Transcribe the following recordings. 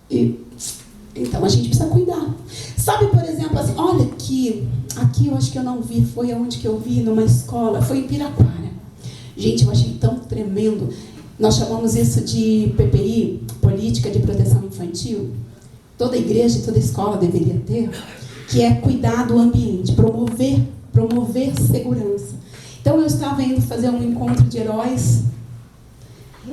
Então a gente precisa cuidar. Sabe, por exemplo, assim, olha aqui eu acho que eu não vi, foi aonde que eu vi, numa escola, foi em Piraquara. Gente, eu achei tão tremendo. Nós chamamos isso de PPI, Política de Proteção Infantil. Toda igreja e toda escola deveria ter, que é cuidar do ambiente, promover segurança. Então eu estava indo fazer um encontro de heróis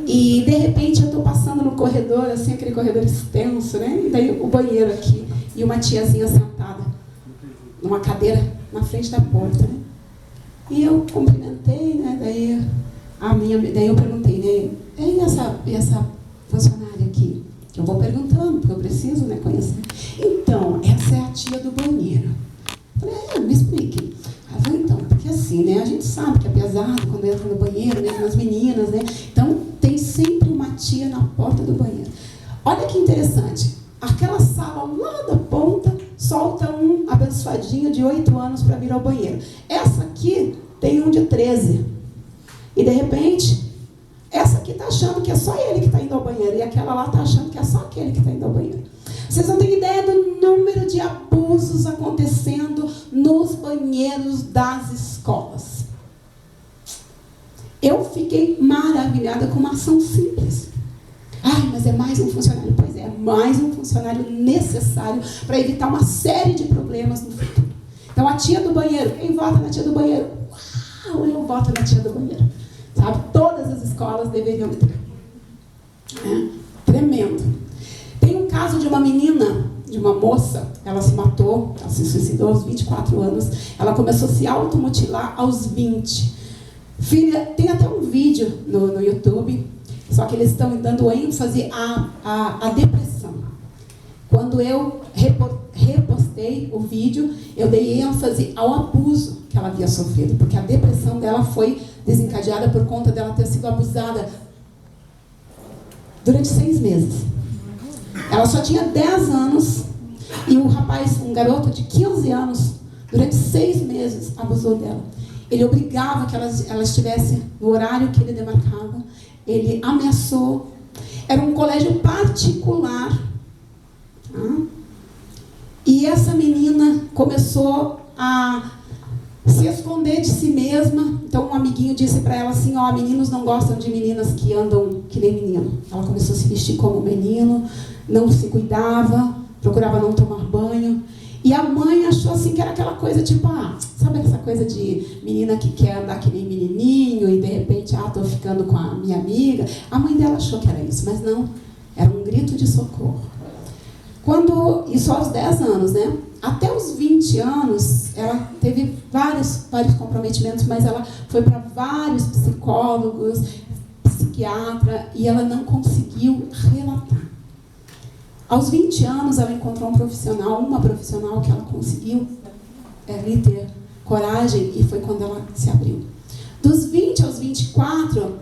e de repente eu estou passando no corredor, assim, aquele corredor extenso, né? E daí o banheiro aqui e uma tiazinha sentada numa cadeira na frente da porta, né? E eu cumprimentei, né? Daí eu perguntei, né? E essa funcionária aqui? Que eu vou perguntando, porque eu preciso, né, conhecer. Então, essa é a tia do banheiro. Eu falei, me explique. Ela falou, então, porque assim, né, a gente sabe que é pesado quando entra no banheiro, mesmo as meninas, né? Então, tem sempre uma tia na porta do banheiro. Olha que interessante. Aquela sala lá da ponta solta um abençoadinho de 8 anos para vir ao banheiro. Essa aqui tem um de 13. E, de repente, essa aqui está achando que é só ele que está indo ao banheiro. E aquela lá está achando que é só aquele que está indo ao banheiro. Vocês não têm ideia do número de abusos acontecendo nos banheiros das escolas. Eu fiquei maravilhada com uma ação simples. Ai, mas é mais um funcionário. Pois é, mais um funcionário necessário para evitar uma série de problemas no futuro. Então, a tia do banheiro. Quem vota na tia do banheiro? Uau, eu voto na tia do banheiro. Sabe? Todas as escolas deveriam ter. Tremendo. Tem um caso de uma menina, de uma moça, ela se matou, ela se suicidou aos 24 anos, ela começou a se automutilar aos 20. Filha, tem até um vídeo no YouTube, só que eles estão dando ênfase à depressão. Quando eu repostei o vídeo, eu dei ênfase ao abuso que ela havia sofrido, porque a depressão dela foi desencadeada por conta dela ter sido abusada durante 6 meses. Ela só tinha 10 anos e um rapaz, um garoto de 15 anos, durante 6 meses abusou dela. Ele obrigava que ela estivesse no horário que ele demarcava. Ele ameaçou. Era um colégio particular. Tá? E essa menina começou a se esconder de si mesma. Então um amiguinho disse para ela assim, meninos não gostam de meninas que andam que nem menino. Ela começou a se vestir como menino, não se cuidava, procurava não tomar banho. E a mãe achou assim que era aquela coisa tipo, sabe essa coisa de menina que quer andar que nem menininho e de repente, tô ficando com a minha amiga. A mãe dela achou que era isso, mas não. Era um grito de socorro. Isso aos 10 anos, né? Até os 20 anos, ela teve vários comprometimentos, mas ela foi para vários psicólogos, psiquiatra, e ela não conseguiu relatar. Aos 20 anos, ela encontrou uma profissional que ela conseguiu lhe ter coragem, e foi quando ela se abriu. Dos 20 aos 24,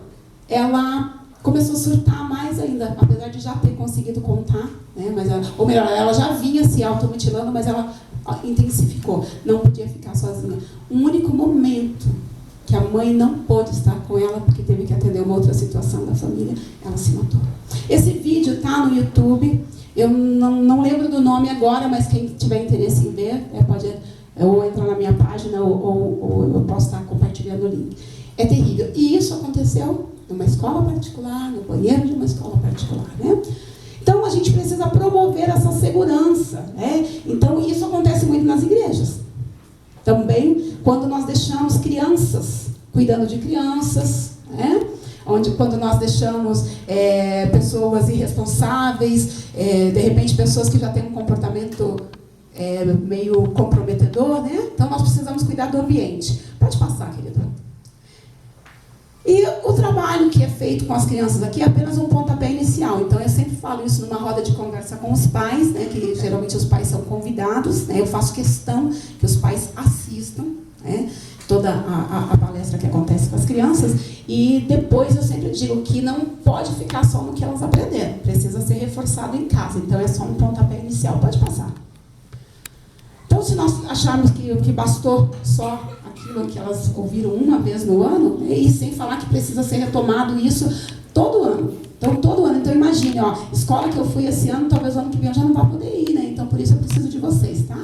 ela começou a surtar mais ainda, apesar de já ter conseguido contar, né? Ela já vinha se automutilando, mas ela intensificou, não podia ficar sozinha. Um único momento que a mãe não pôde estar com ela, porque teve que atender uma outra situação da família, ela se matou. Esse vídeo está no YouTube, eu não lembro do nome agora, mas quem tiver interesse em ver, pode ou entrar na minha página, ou eu posso estar compartilhando o link. É terrível. E isso aconteceu numa escola particular, no banheiro de uma escola particular, né? Então, a gente precisa promover essa segurança, né? Então, isso acontece muito nas igrejas. Também, quando nós deixamos crianças, cuidando de crianças, né? Quando nós deixamos pessoas irresponsáveis, de repente, pessoas que já têm um comportamento meio comprometedor, né? Então, nós precisamos cuidar do ambiente. Pode passar, querida. E o trabalho que é feito com as crianças aqui é apenas um pontapé inicial. Então, eu sempre falo isso numa roda de conversa com os pais, né, que geralmente os pais são convidados, né, eu faço questão que os pais assistam, né, toda a palestra que acontece com as crianças, e depois eu sempre digo que não pode ficar só no que elas aprenderam, precisa ser reforçado em casa. Então, é só um pontapé inicial. Pode passar. Então, se nós acharmos que bastou só aquilo que elas ouviram uma vez no ano, e sem falar que precisa ser retomado isso Todo ano. Então, todo ano. Então, imagine, ó, escola que eu fui esse ano, talvez o ano que vem eu já não vá poder ir, né? Então, por isso eu preciso de vocês, tá?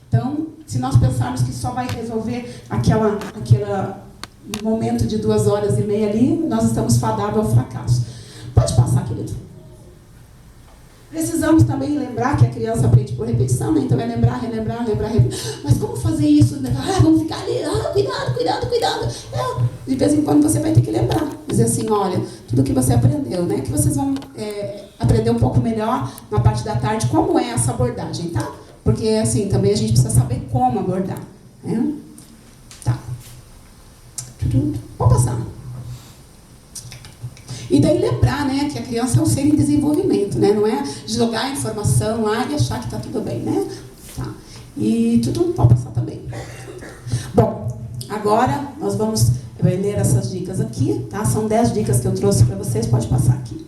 Então, se nós pensarmos que só vai resolver aquele momento de 2h30 ali, nós estamos fadados ao fracasso. Pode passar, querido. Precisamos também lembrar que a criança aprende por repetição, né? Então é lembrar, relembrar, lembrar, repetir. Mas como fazer isso? Vamos ficar ali, cuidado. De vez em quando você vai ter que lembrar. Dizer assim, olha, tudo que você aprendeu, né? Que vocês vão aprender um pouco melhor na parte da tarde como é essa abordagem, tá? Porque assim, também a gente precisa saber como abordar, né? Tá. Vamos passar. E daí lembrar, né, que a criança é um ser em desenvolvimento, né? Não é jogar a informação lá e achar que está tudo bem, né? Tá. E tudo pode passar também. Bom, agora nós vamos ler essas dicas aqui, tá? São 10 dicas que eu trouxe para vocês, pode passar aqui.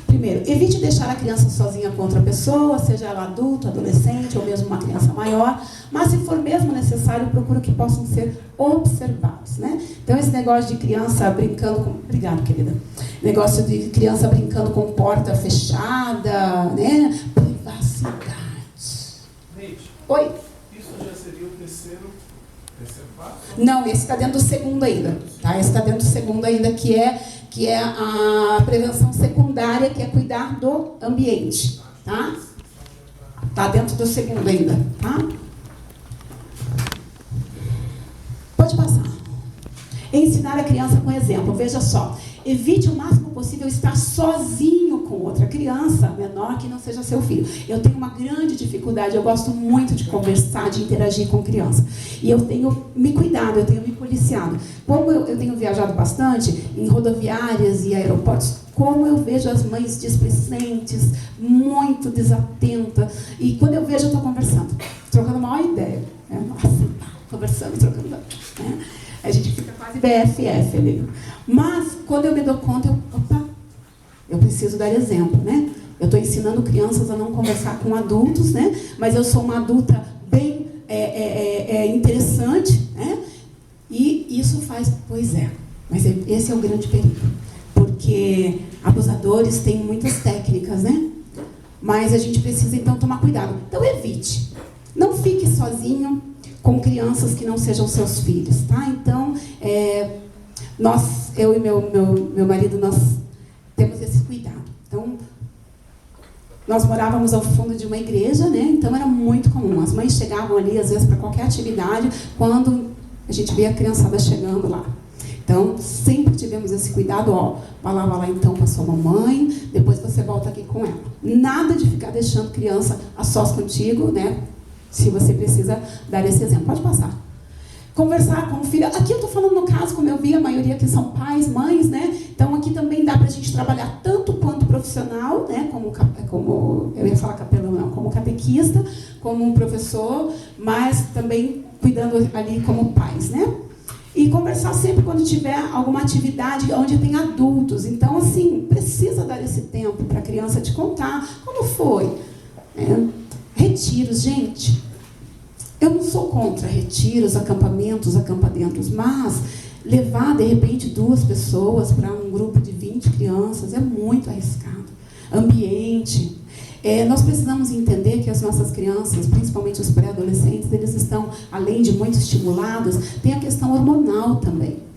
Primeiro, evite deixar a criança sozinha com outra pessoa, seja ela adulto, adolescente ou mesmo uma criança maior, mas se for mesmo necessário, procure que possam ser observados, né? Então, esse negócio de criança brincando com... Obrigada, querida. Negócio de criança brincando com porta fechada, né? Privacidade. Neide, Oi? isso já seria o terceiro passo? Não, esse está dentro do segundo ainda, tá? Esse está dentro do segundo ainda, que é a prevenção secundária, que é cuidar do ambiente, tá? Está dentro do segundo ainda, tá? Pode passar. Ensinar a criança com exemplo. Veja só, evite o máximo possível estar sozinho com outra criança menor que não seja seu filho. Eu tenho uma grande dificuldade, eu gosto muito de conversar, de interagir com criança. E eu tenho me cuidado, eu tenho me policiado. Como eu tenho viajado bastante em rodoviárias e aeroportos, como eu vejo as mães displicentes, muito desatentas. E quando eu vejo, eu estou conversando, trocando uma ideia. Né? Nossa, conversando, trocando. Né? A gente fica quase BFF ali. Mas, quando eu me dou conta, eu preciso dar exemplo, né? Eu estou ensinando crianças a não conversar com adultos, né? Mas eu sou uma adulta bem interessante, né? E isso faz... Pois é, mas esse é o grande perigo. Porque abusadores têm muitas técnicas, né? Mas a gente precisa, então, tomar cuidado. Então, evite. Não fique sozinho com crianças que não sejam seus filhos, tá? Então, eu e meu marido, nós temos esse cuidado. Então, nós morávamos ao fundo de uma igreja, né? Então era muito comum. As mães chegavam ali, às vezes, para qualquer atividade, quando a gente via a criançada chegando lá. Então, sempre tivemos esse cuidado, ó, vai lá então com a sua mamãe, depois você volta aqui com ela. Nada de ficar deixando criança a sós contigo, né? Se você precisa dar esse exemplo. Pode passar. Conversar com o filho. Aqui eu estou falando no caso, como eu vi, a maioria aqui são pais, mães, né? Então aqui também dá para a gente trabalhar tanto quanto profissional, né? Como eu ia falar capelão, não, como catequista, como um professor, mas também cuidando ali como pais, né? E conversar sempre quando tiver alguma atividade onde tem adultos. Então, assim, precisa dar esse tempo para a criança te contar como foi. Retiros, gente. Eu não sou contra retiros, acampamentos, acampadentos, mas levar, de repente, 2 pessoas para um grupo de 20 crianças é muito arriscado. Ambiente. Nós precisamos entender que as nossas crianças, principalmente os pré-adolescentes, eles estão, além de muito estimulados, tem a questão hormonal também.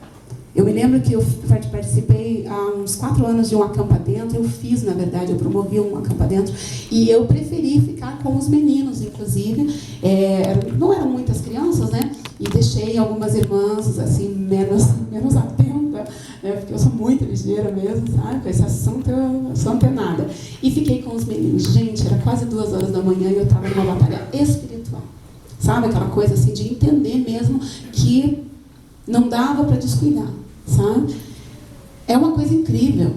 Eu me lembro que eu participei há uns 4 anos de um acampadento, eu promovi um acampadento, e eu preferi ficar com os meninos, inclusive, não eram muitas crianças, né? E deixei algumas irmãs, assim, menos atenta, né? Porque eu sou muito ligeira mesmo, sabe? Com esse assunto eu sou antenada. E fiquei com os meninos. Gente, era quase 2h da manhã e eu estava numa batalha espiritual. Sabe? Aquela coisa assim de entender mesmo que não dava para descuidar, sabe? É uma coisa incrível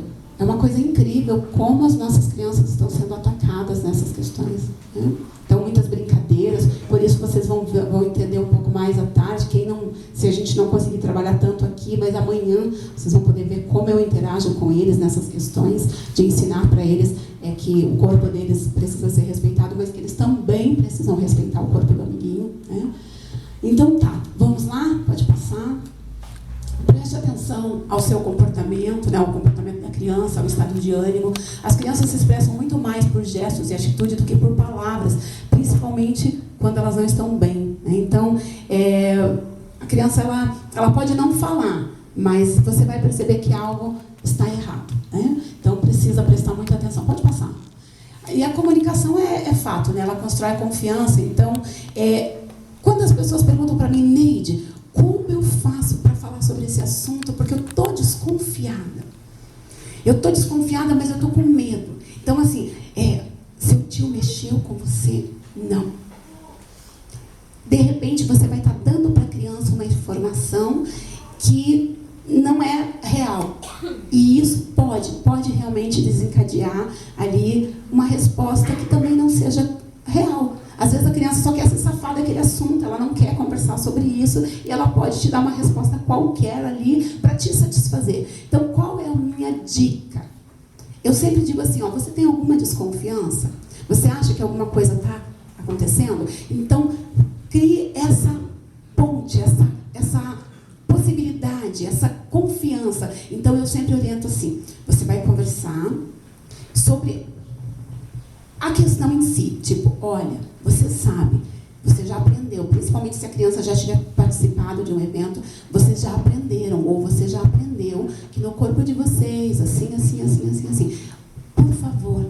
como as nossas crianças estão sendo atacadas nessas questões, né? Então, muitas brincadeiras, por isso vocês vão entender um pouco mais à tarde, se a gente não conseguir trabalhar tanto aqui, mas amanhã vocês vão poder ver como eu interajo com eles nessas questões, de ensinar para eles que o corpo deles precisa ser respeitado, mas que eles também precisam respeitar o corpo do amiguinho, né? Então tá, vamos lá? Pode passar. Preste atenção ao seu comportamento, né? O comportamento criança, ao estado de ânimo. As crianças se expressam muito mais por gestos e atitude do que por palavras, principalmente quando elas não estão bem, né? Então, a criança ela pode não falar, mas você vai perceber que algo está errado, né? Então, precisa prestar muita atenção. Pode passar. E a comunicação é fato, né? Ela constrói confiança. Então, quando as pessoas perguntam para mim, Neide, como eu faço para falar sobre esse assunto? Porque eu estou desconfiada. Eu estou desconfiada, mas eu estou com medo. Então, assim, seu tio mexeu com você? Não. De repente, você vai estar dando para a criança uma informação que não é real. E isso pode realmente desencadear ali uma resposta que também não seja real. Às vezes a criança só quer se safar daquele assunto, ela não quer conversar sobre isso e ela pode te dar uma resposta qualquer ali para te satisfazer. Então, qual é a minha dica? Eu sempre digo assim, você tem alguma desconfiança? Você acha que alguma coisa está acontecendo? Então, crie essa ponte, essa possibilidade, essa confiança. Então, eu sempre oriento assim, você vai conversar sobre a questão em si, tipo, olha, você sabe, você já aprendeu, principalmente se a criança já tiver participado de um evento, vocês já aprenderam, ou você já aprendeu que no corpo de vocês, assim, por favor,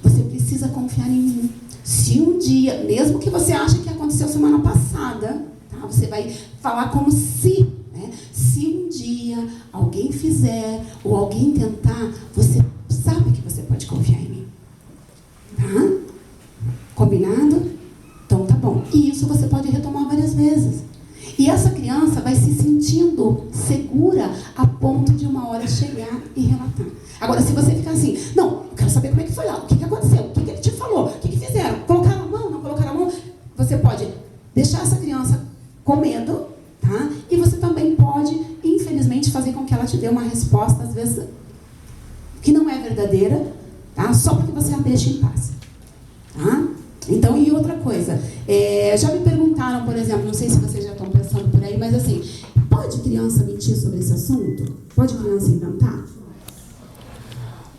você precisa confiar em mim. Se um dia, mesmo que você ache que aconteceu semana passada, tá? Você vai falar como se, né? Se um dia alguém fizer, ou alguém tentar, você sabe que você pode confiar em mim. Tá? Combinado? Então tá bom. E isso você pode retomar várias vezes. E essa criança vai se sentindo segura a ponto de uma hora chegar e relatar. Agora, se você ficar assim, não, eu quero saber como é que foi lá, o que aconteceu, o que ele te falou, o que fizeram, colocaram a mão, não colocaram a mão, você pode deixar essa criança com medo, tá? E você também pode, infelizmente, fazer com que ela te dê uma resposta, às vezes, que não é verdadeira, tá? Só porque você a deixa em paz. Tá? Então, e outra coisa, já me perguntaram, por exemplo, não sei se vocês já estão pensando por aí, mas assim, pode criança mentir sobre esse assunto? Pode criança inventar?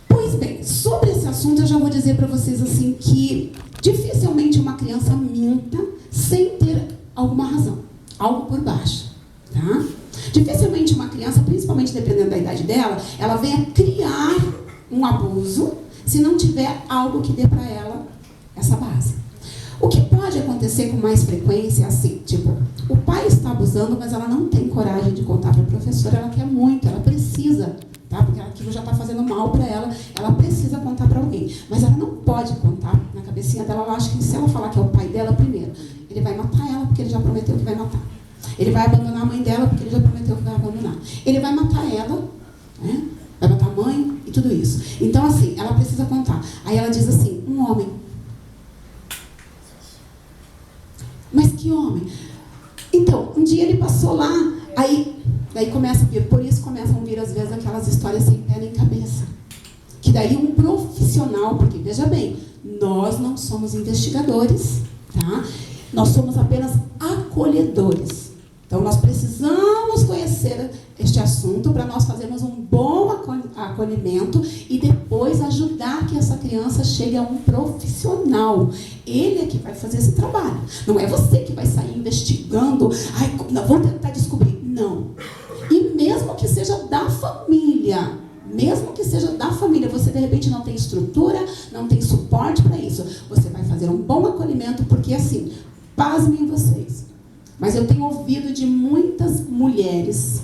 Pois bem, sobre esse assunto eu já vou dizer para vocês assim que dificilmente uma criança minta sem ter alguma razão, algo por baixo, tá? Dificilmente uma criança, principalmente dependendo da idade dela, ela venha criar um abuso se não tiver algo que dê para ela essa base. O que pode acontecer com mais frequência é assim, tipo, o pai está abusando, mas ela não tem coragem de contar para a professora, ela quer muito, ela precisa, tá? Porque aquilo já está fazendo mal para ela precisa contar para alguém, mas ela não pode contar. Na cabecinha dela, ela acha que se ela falar que é o pai dela primeiro, ele vai matar ela porque ele já prometeu que vai matar. Ele vai abandonar a mãe dela porque ele já prometeu que vai abandonar. Ele vai matar ela, né? Vai matar a mãe e tudo isso. Então, assim, ela precisa contar. Aí ela diz assim, um homem. Mas que homem? Então, um dia ele passou lá, daí começa a vir, por isso começam a vir às vezes aquelas histórias sem pé nem cabeça. Que daí um profissional, porque veja bem, nós não somos investigadores, tá? Nós somos apenas acolhedores. Então, nós precisamos conhecer este assunto para nós fazermos um bom acolhimento e depois ajudar que essa criança chegue a um profissional. Ele é que vai fazer esse trabalho. Não é você que vai sair investigando, vou tentar descobrir. Não. E mesmo que seja da família, você de repente não tem estrutura, não tem suporte para isso. Você vai fazer um bom acolhimento, porque assim, pasmem vocês. Mas eu tenho ouvido de muitas mulheres,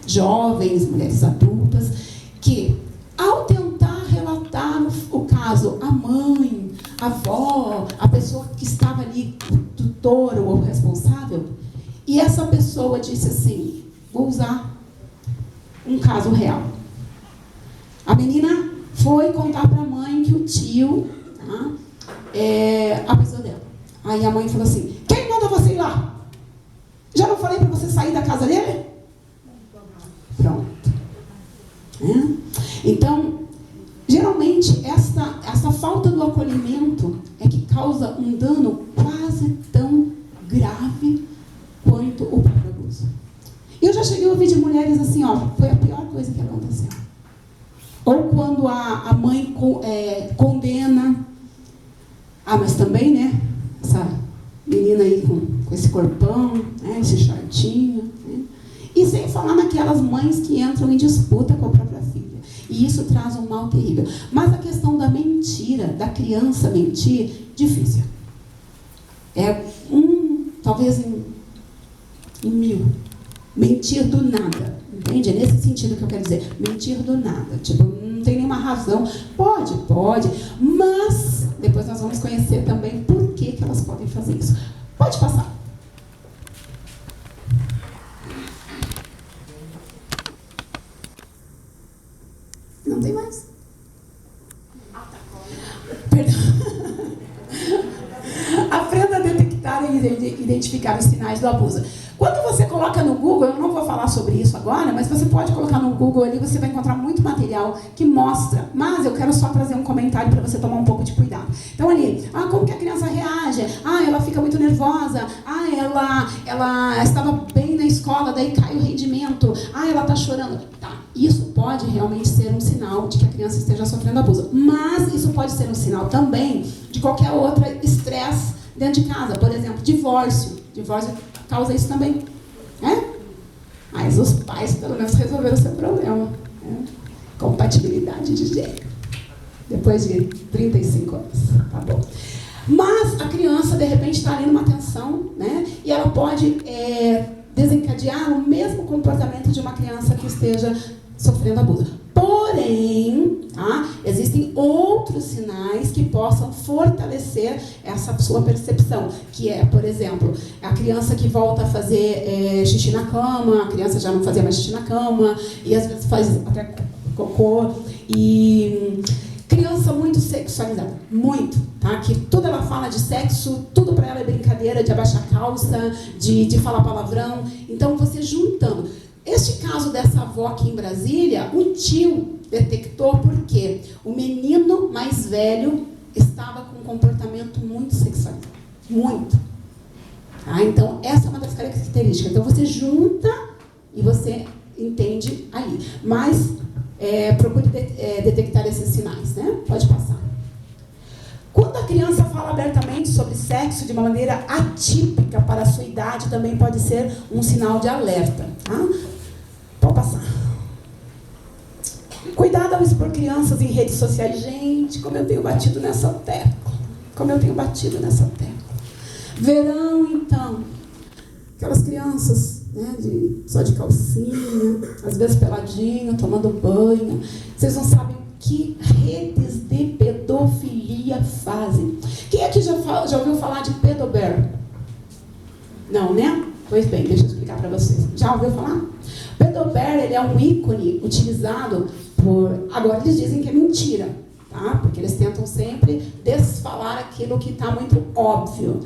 jovens, mulheres adultas, que ao tentar relatar o caso, a mãe, a avó, a pessoa que estava ali, o tutor ou o responsável, e essa pessoa disse assim, vou usar um caso real. A menina foi contar para a mãe que o tio, tá, abusou dela. Aí a mãe falou assim, quem mandou você ir lá? Já não falei para você sair da casa dele? Pronto. Então, geralmente, essa falta do acolhimento é que causa um dano quase tão grave quanto o próprio abuso. E eu já cheguei a ouvir de mulheres assim, foi a pior coisa que aconteceu. Ou quando a mãe condena, mas também, né, essa menina aí com esse corpão, né, esse shortinho, né? E sem falar naquelas mães que entram em disputa com a própria filha. E isso traz um mal terrível. Mas a questão da mentira, da criança mentir, difícil. É talvez em 1000. Mentir do nada. Entende? É nesse sentido que eu quero dizer. Mentir do nada. Tipo, não tem nenhuma razão. Pode. Mas depois nós vamos conhecer também por que elas podem fazer isso. Pode passar. Não tem mais. Perdão. Aprenda a detectar e identificar os sinais do abuso. Quando você coloca no Google, eu não vou falar sobre isso agora, mas você pode colocar no Google ali, você vai encontrar muito material que mostra. Mas eu quero só trazer um comentário para você tomar um pouco de cuidado. Então ali, como que a criança reage? Ela fica muito nervosa. Ela estava bem na escola, daí cai o rendimento. Ela está chorando. Tá, isso pode realmente ser um sinal de que a criança esteja sofrendo abuso. Mas isso pode ser um sinal também de qualquer outro estresse dentro de casa. Por exemplo, divórcio. Divórcio causa isso também. Mas os pais, pelo menos, resolveram o seu problema. Compatibilidade de gênero. Depois de 35 anos. Tá bom. Mas a criança, de repente, está ali numa tensão, né? E ela pode desencadear o mesmo comportamento de uma criança que esteja sofrendo abuso. Porém, existem outros sinais que possam fortalecer essa sua percepção, que é, por exemplo, a criança que volta a fazer xixi na cama, a criança já não fazia mais xixi na cama, e às vezes faz até cocô, e criança muito sexualizada, muito, tá? Que tudo ela fala de sexo, tudo para ela é brincadeira, de abaixar a calça, de falar palavrão. Então, você juntando. Este caso dessa avó aqui em Brasília, o tio detectou porque o menino mais velho estava com um comportamento muito sexualizado. Muito. Então, essa é uma das características. Então, você junta e você entende ali. Mas, procure detectar esses sinais, né? Pode passar. Quando a criança fala abertamente sobre sexo de uma maneira atípica para a sua idade, também pode ser um sinal de alerta. Tá? Pode passar. Cuidado ao expor crianças em redes sociais. Gente, como eu tenho batido nessa tecla. Verão, então, aquelas crianças, né, só de calcinha, às vezes peladinho, tomando banho. Vocês não sabem que redes de pedofilia fazem. Quem aqui já ouviu falar de pedobear? Não, né? Pois bem, deixa eu explicar para vocês. Já ouviu falar? Pedobear, ele é um ícone utilizado por... Agora eles dizem que é mentira, tá? Porque eles tentam sempre desfalar aquilo que está muito óbvio.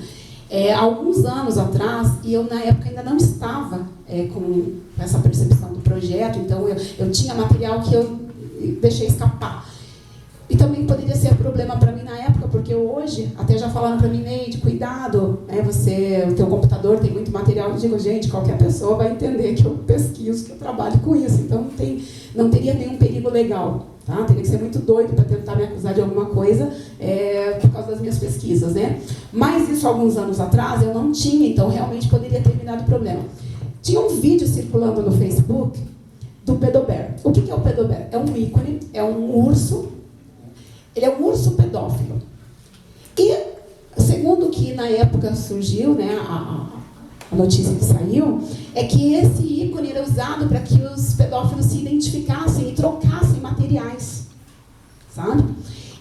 Há alguns anos atrás, e eu na época ainda não estava com essa percepção do projeto, então eu tinha material que eu deixei escapar. E também poderia ser problema para mim na época, porque hoje, até já falaram para mim, Neide, cuidado, né? O teu computador tem muito material. Eu digo, gente, qualquer pessoa vai entender que eu pesquiso, que eu trabalho com isso. Então não teria nenhum perigo legal. Tá? Teria que ser muito doido para tentar me acusar de alguma coisa por causa das minhas pesquisas, né? Mas isso alguns anos atrás eu não tinha, então realmente poderia ter me dado problema. Tinha um vídeo circulando no Facebook do pedobear. O que é o pedobear? É um ícone, é um urso. Ele é um urso pedófilo. E, segundo que na época surgiu, né, a notícia que saiu, é que esse ícone era usado para que os pedófilos se identificassem e trocassem materiais. Sabe?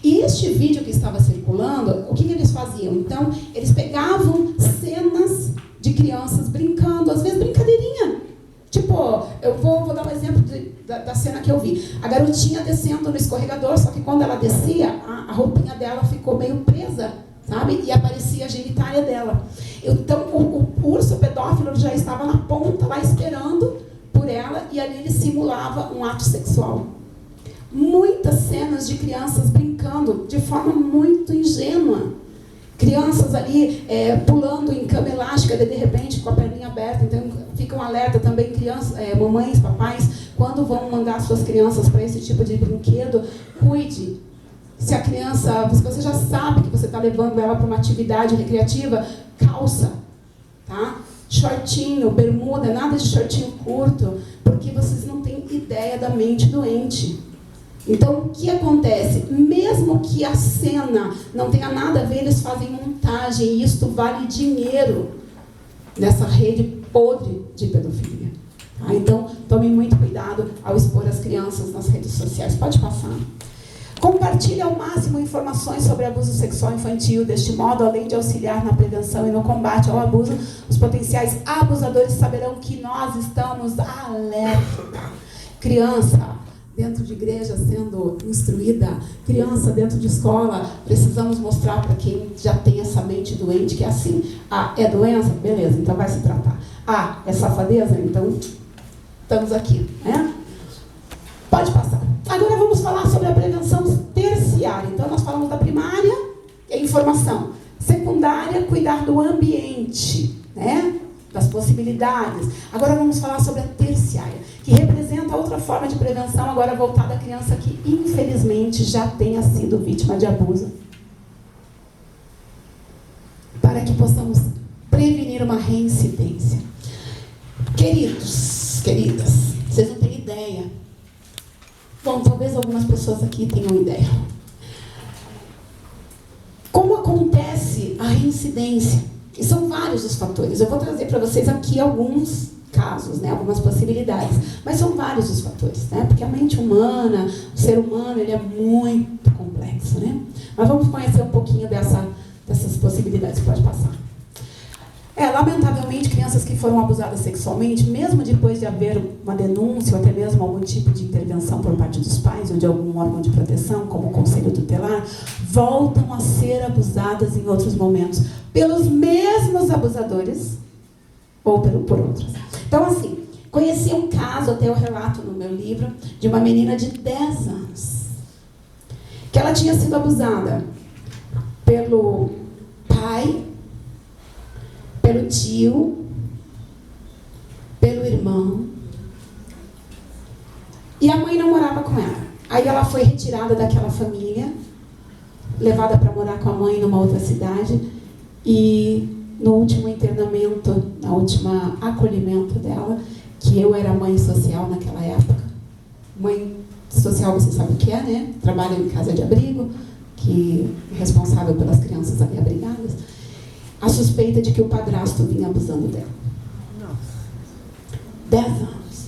E este vídeo que estava circulando, o que eles faziam? Então, eles pegavam cenas de crianças brincando, às vezes brincadeirinha. Tipo, eu vou dar um exemplo da cena que eu vi. A garotinha descendo no escorregador, só que quando ela descia, a roupinha dela ficou meio presa, sabe? E aparecia a genitália dela. Então, o urso pedófilo já estava na ponta, lá esperando por ela, e ali ele simulava um ato sexual. Muitas cenas de crianças brincando de forma muito ingênua. Crianças ali pulando em cama elástica, de repente com a perninha aberta. Então fica um alerta também, crianças, mamães, papais, quando vão mandar suas crianças para esse tipo de brinquedo, cuide. Se a criança, se você já sabe que você está levando ela para uma atividade recreativa, calça, tá? Shortinho, bermuda, nada de shortinho curto, porque vocês não têm ideia da mente doente. Então, o que acontece? Mesmo que a cena não tenha nada a ver, eles fazem montagem, e isto vale dinheiro nessa rede podre de pedofilia. Tá? Então, tome muito cuidado ao expor as crianças nas redes sociais. Pode passar. Compartilhe ao máximo informações sobre abuso sexual infantil. Deste modo, além de auxiliar na prevenção e no combate ao abuso, os potenciais abusadores saberão que nós estamos alerta. Criança dentro de igreja sendo instruída, criança dentro de escola, precisamos mostrar para quem já tem essa mente doente que é assim. Ah, é doença? Beleza, então vai se tratar. Ah, é safadeza? Então estamos aqui, né? Pode passar. Agora vamos falar sobre a prevenção terciária. Então, nós falamos da primária, que é informação. Secundária, cuidar do ambiente, né? Das possibilidades. Agora vamos falar sobre a terciária, que representa outra forma de prevenção, agora voltada à criança que, infelizmente, já tenha sido vítima de abuso. Para que possamos prevenir uma reincidência. Queridos, queridas, vocês não têm ideia. Bom, talvez algumas pessoas aqui tenham ideia. Como acontece a reincidência? E são vários os fatores. Eu vou trazer para vocês aqui alguns casos, né, algumas possibilidades. Mas são vários os fatores, né? Porque a mente humana, o ser humano, ele é muito complexo, né? Mas vamos conhecer um pouquinho dessas possibilidades. Pode passar. Lamentavelmente, crianças que foram abusadas sexualmente, mesmo depois de haver uma denúncia ou até mesmo algum tipo de intervenção por parte dos pais ou de algum órgão de proteção, como o Conselho Tutelar, voltam a ser abusadas em outros momentos pelos mesmos abusadores ou por outros. Então, assim, conheci um caso, até eu relato no meu livro, de uma menina de 10 anos, que ela tinha sido abusada pelo pai, pelo tio, pelo irmão, e a mãe não morava com ela. Aí ela foi retirada daquela família, levada para morar com a mãe numa outra cidade, e no último internamento, no último acolhimento dela, que eu era mãe social naquela época. Mãe social, você sabe o que é, né? Trabalha em casa de abrigo, que é responsável pelas crianças ali abrigadas. A suspeita de que o padrasto vinha abusando dela. 10 anos.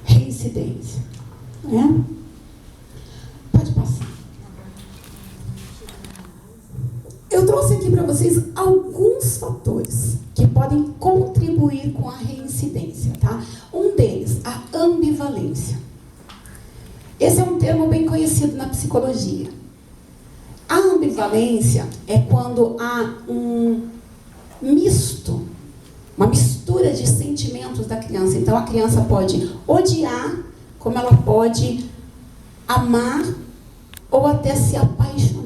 Reincidência. Né? Pode passar. Eu trouxe aqui para vocês alguns fatores que podem contribuir com a reincidência, tá? Um deles, a ambivalência. Esse é um termo bem conhecido na psicologia. A ambivalência é quando há um misto, uma mistura de sentimentos da criança. Então, a criança pode odiar, como ela pode amar ou até se apaixonar.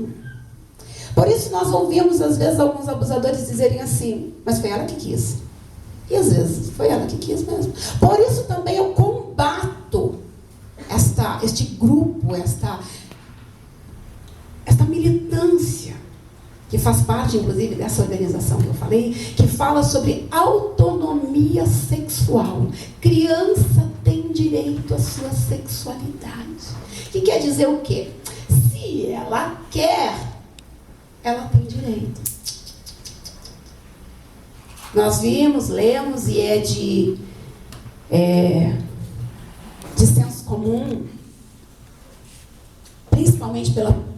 Por isso, nós ouvimos, às vezes, alguns abusadores dizerem assim, mas foi ela que quis. E, às vezes, foi ela que quis mesmo. Por isso, também, eu combato este grupo, esta militância, que faz parte, inclusive, dessa organização que eu falei, que fala sobre autonomia sexual. Criança tem direito à sua sexualidade. Que quer dizer o quê? Se ela quer, ela tem direito. Nós vimos, lemos, e é de senso comum, principalmente pela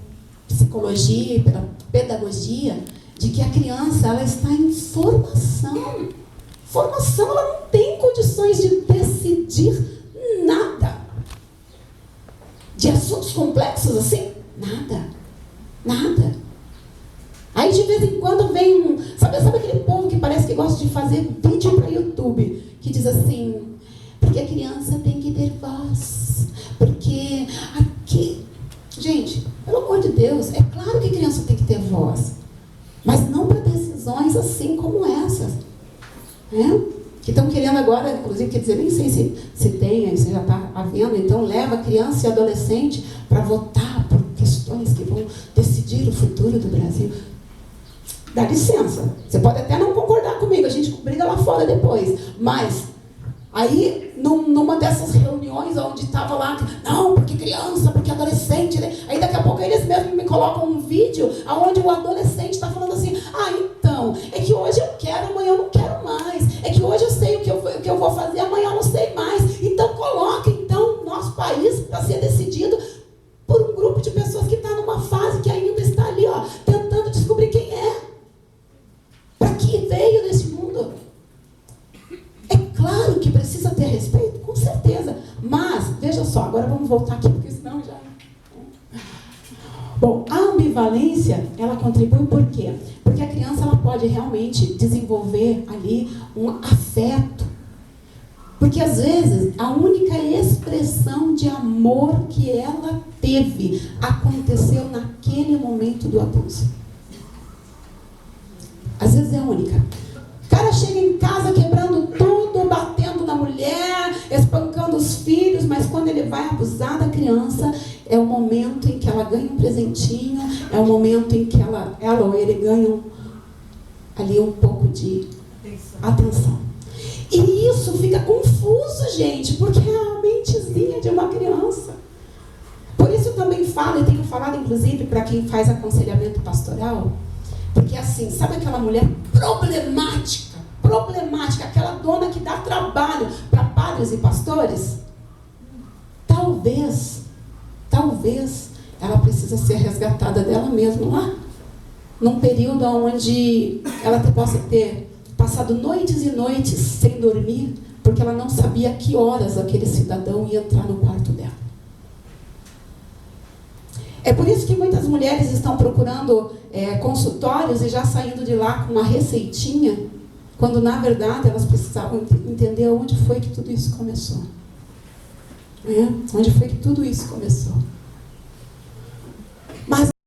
psicologia e pela pedagogia, de que a criança, ela está em formação. Formação, ela não tem condições de decidir nada. De assuntos complexos assim, nada. Aí de vez em quando vem sabe aquele povo que parece que gosta de fazer vídeo para YouTube, que diz assim, porque a criança tem que ter voz, porque aqui... Gente, pelo amor de Deus, é claro que a criança tem que ter voz, mas não para decisões assim como essas. Né? que estão querendo agora, inclusive, quer dizer, nem sei se tem, aí você já está havendo, então leva criança e adolescente para votar por questões que vão decidir o futuro do Brasil. Dá licença, você pode até não concordar comigo, a gente briga lá fora depois, mas aí numa dessas reuniões onde estava lá, não, porque criança, porque adolescente, né? Aí daqui a pouco eles mesmos me colocam um vídeo onde o adolescente está falando assim, então, é que hoje eu quero, amanhã eu não quero mais, é que hoje eu sei o que eu vou fazer, amanhã eu não sei mais, então coloca então nosso país para ser decidido por um grupo de pessoas que está numa fase que ainda está ali, tentando descobrir quem é. Para que veio nesse mundo? É claro que precisa ter respeito, com certeza. Mas, veja só, agora vamos voltar aqui, porque senão já... Bom, a ambivalência, ela contribui por quê? Porque a criança ela pode realmente desenvolver ali um afeto. Porque, às vezes, a única expressão de amor que ela teve aconteceu naquele momento do abuso. Às vezes é a única. O cara chega em casa quebrando tudo, batendo na mulher, espancando os filhos, mas quando ele vai abusar da criança, é o momento em que ela ganha um presentinho, é o momento em que ela ou ele ganham ali um pouco de atenção. E isso fica confuso, gente, porque é a mentezinha de uma criança. Por isso eu também falo, e tenho falado inclusive para quem faz aconselhamento pastoral, porque assim, sabe aquela mulher problemática, aquela dona que dá trabalho para padres e pastores? Talvez ela precisa ser resgatada dela mesma lá, num período onde ela possa ter passado noites e noites sem dormir, porque ela não sabia a que horas aquele cidadão ia entrar no quarto dela. É por isso que muitas mulheres estão procurando consultórios e já saindo de lá com uma receitinha, quando na verdade elas precisavam entender onde foi que tudo isso começou. Onde foi que tudo isso começou.